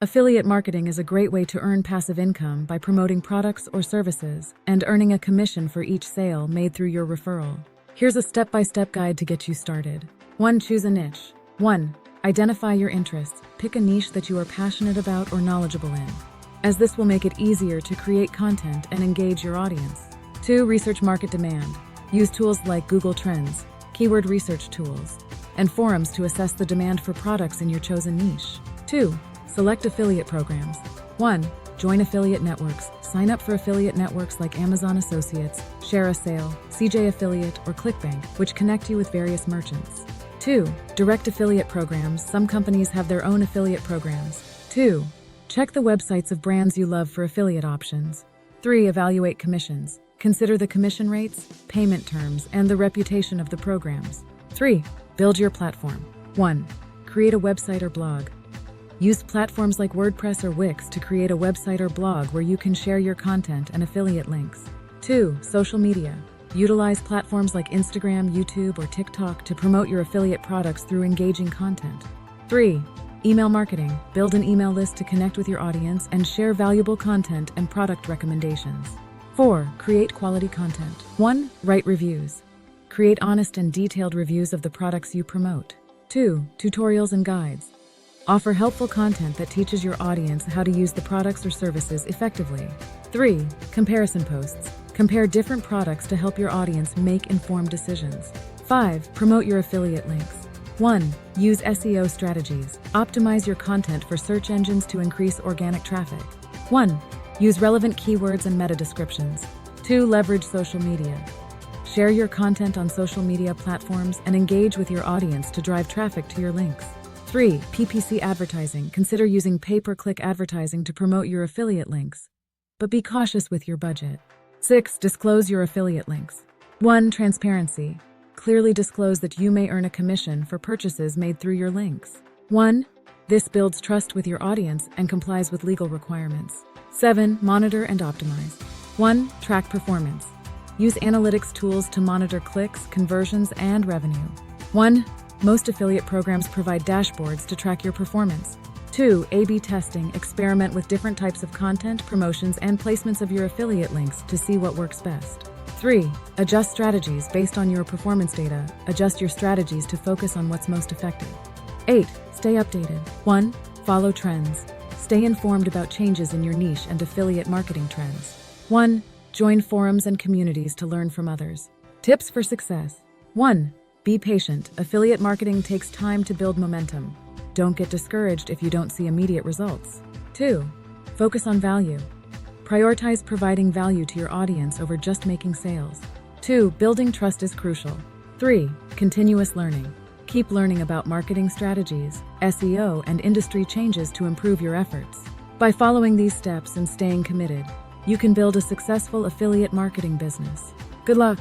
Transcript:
Affiliate marketing is a great way to earn passive income by promoting products or services and earning a commission for each sale made through your referral. Here's a step-by-step guide to get you started. 1. Choose a niche. 1. Identify your interests. Pick a niche that you are passionate about or knowledgeable in, as this will make it easier to create content and engage your audience. 2. Research market demand. Use tools like Google Trends, keyword research tools, and forums to assess the demand for products in your chosen niche. 2. Select affiliate programs. 1. Join affiliate networks. Sign up for affiliate networks like Amazon Associates, Share a Sale, CJ Affiliate, or ClickBank, which connect you with various merchants. 2. Direct affiliate programs. Some companies have their own affiliate programs. 2. Check the websites of brands you love for affiliate options. 3. Evaluate commissions. Consider the commission rates, payment terms, and the reputation of the programs. 3. Build your platform. 1. Create a website or blog. Use platforms like WordPress or Wix to create a website or blog where you can share your content and affiliate links. 2. Social media. Utilize platforms like Instagram, YouTube, or TikTok to promote your affiliate products through engaging content. 3. Email marketing. Build an email list to connect with your audience and share valuable content and product recommendations. 4. Create quality content. 1. Write reviews. Create honest and detailed reviews of the products you promote. 2. Tutorials and guides. Offer helpful content that teaches your audience how to use the products or services effectively. 3. Comparison posts. Compare different products to help your audience make informed decisions. 5. Promote your affiliate links. 1. Use SEO strategies. Optimize your content for search engines to increase organic traffic. 1. Use relevant keywords and meta descriptions. 2. Leverage social media. Share your content on social media platforms and engage with your audience to drive traffic to your links. 3. PPC advertising. Consider using pay-per-click advertising to promote your affiliate links, but be cautious with your budget. 6. Disclose your affiliate links. 1. Transparency. Clearly disclose that you may earn a commission for purchases made through your links. 1. This builds trust with your audience and complies with legal requirements. 7. Monitor and optimize. 1. Track performance. Use analytics tools to monitor clicks, conversions, and revenue. 1. Most affiliate programs provide dashboards to track your performance. 2. A/B testing. Experiment with different types of content, promotions, and placements of your affiliate links to see what works best. 3. Adjust strategies based on your performance data. Adjust your strategies to focus on what's most effective. 8. Stay updated. 1. Follow trends. Stay informed about changes in your niche and affiliate marketing trends. 1. Join forums and communities to learn from others. Tips for success. 1. Be patient. Affiliate marketing takes time to build momentum. Don't get discouraged if you don't see immediate results. 2. Focus on value. Prioritize providing value to your audience over just making sales. 2. Building trust is crucial. 3. Continuous learning. Keep learning about marketing strategies, SEO, and industry changes to improve your efforts. By following these steps and staying committed, you can build a successful affiliate marketing business. Good luck!